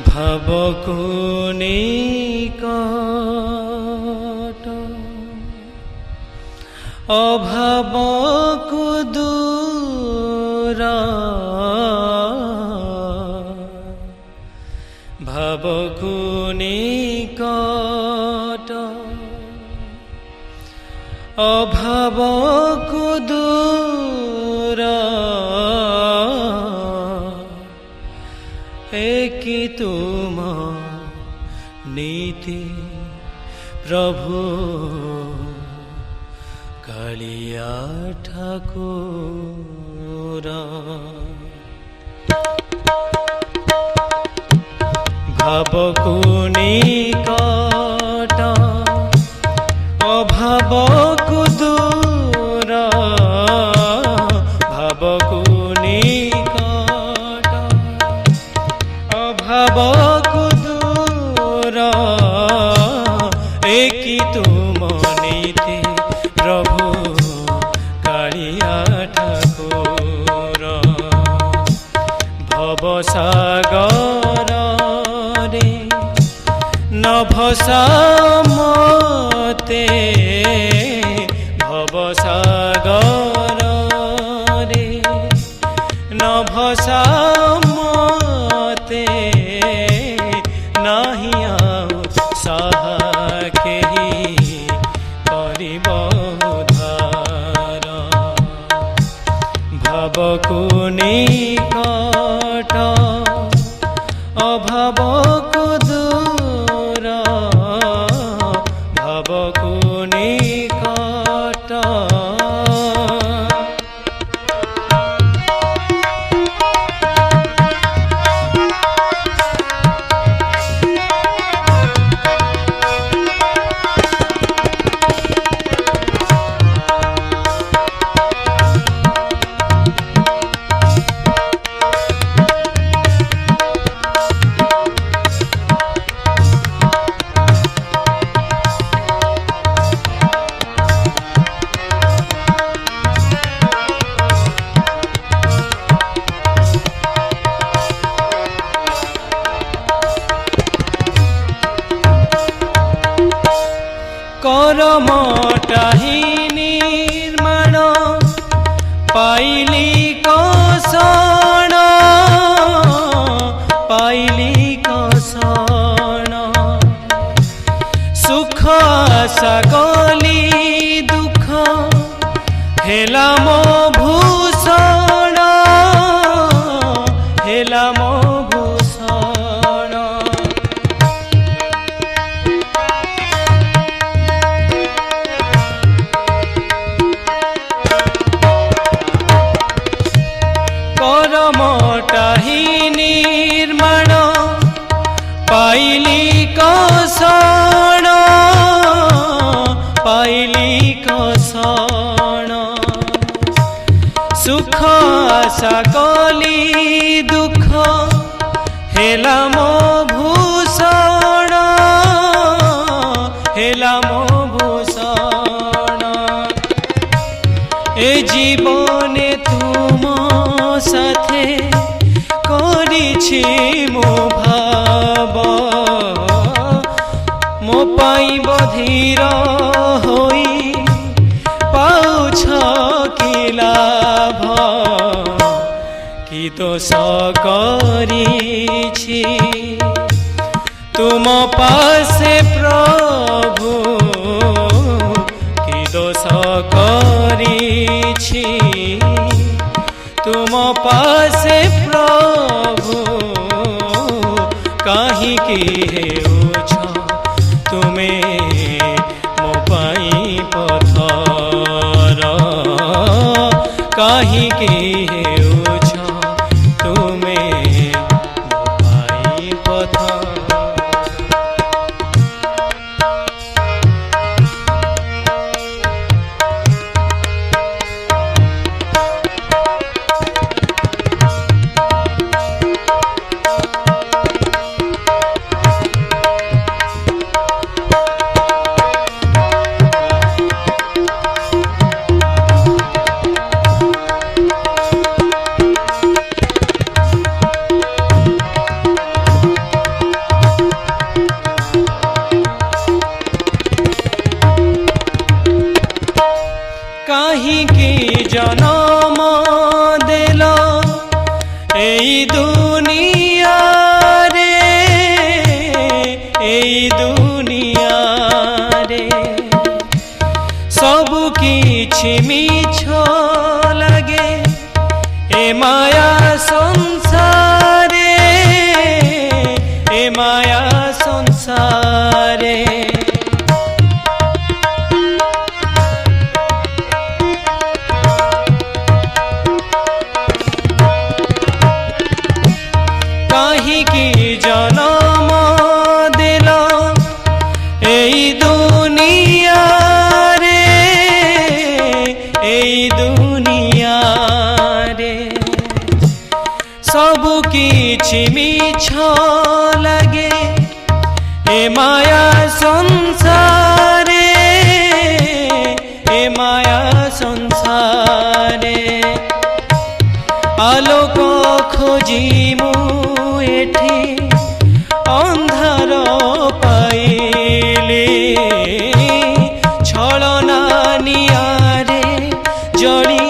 ভাবকু নিকট অভাবকু দূর, ভাবকু নিকট অভাবকু দূর, একি তুম নীতি প্রভু কালিয়া ঠাকুর। ভাবকু নিকট অভাবকু দূর, ভাবকু নিকট অভাবকু দূর, একি তুম নীতি প্রভু কালিয়া ঠাকুর। ভবসাগর রে নভসা মতে, ভবসাগর রে নভসা মতে, নাহি আও সাহা কেহি করিব উদ্ধার। ভাবকু নিকট অভাবকু দূর, ভাবকু নিকট করমটাহি নির্মাণ পাইলি কষণ, পাইলি কষণ সুখ আশা কলি দুঃখ হেলাম ভূষণ, হেলাম ভূষণ। করমটাহি নির্মাণ পাইলি কষণ, পাইলি কষণ সুখ আশা কলি দুঃখ হেলাম ভূষণ, হেলাম ভূষণ। এ জীবনে তুম সাথে করিছি মো ভাব, মো পাই বধির হই পাউছ কি লাভ। কি দোষ করিছি তুম পাশে প্রভু, কি দোষ করিছি তুম পাশে প্রভু, কাহিকি হেউছ তুমে মো পাই পথর, কাহিকি হেউছ তুমে মো পাই পথর। জনম দিল এই দুনিয়ারে, এই দুনিয়ারে সবু কিছু মিছ লাগে এ মায়া সংসারে, এ মায়া সংসারে। কাহিকি জনম দিল এই দুনিয়ারে, এই দুনিয়ারে সবু কিছু মিছ লাগে এ মায়া সংসারে, এ মায়া সংসারে। আলোক খোঁজি মু এঠি অন্ধার পাইলে, ছলনা নিয়ারে জড়ি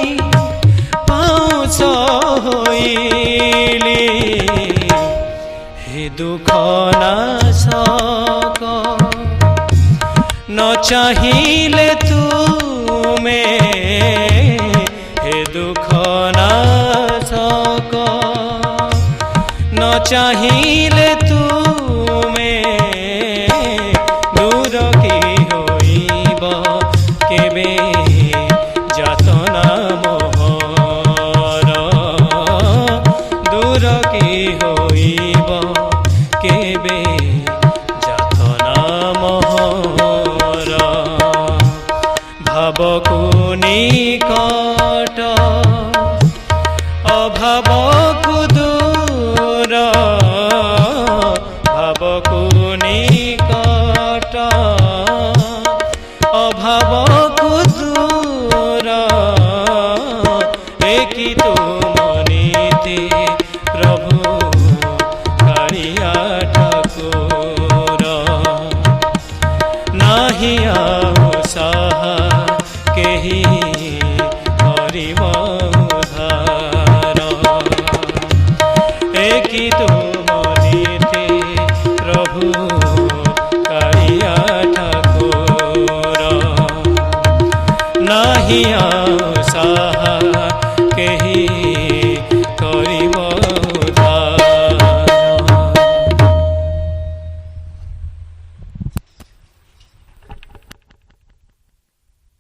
পাউছ হইলে। হে দুঃখ নাশক ন চাহিলে তুমে, হে দুঃখ নাশক ন চাহিলে তুমে। দূর কি হইব কেবে যাতনা মোহর, দূর কি হইব কেবে যাতনা মোহর। ভাবকু নিকট অভাবকু দূর, ভাবকু নিকট অভাবকু দূর। একই তুমনিতে প্রভু কাଳିয়া ঠাকুর, নাহি ଆଉ ସାହା କେହି କରିବ ଉଦ୍ଧାର। একই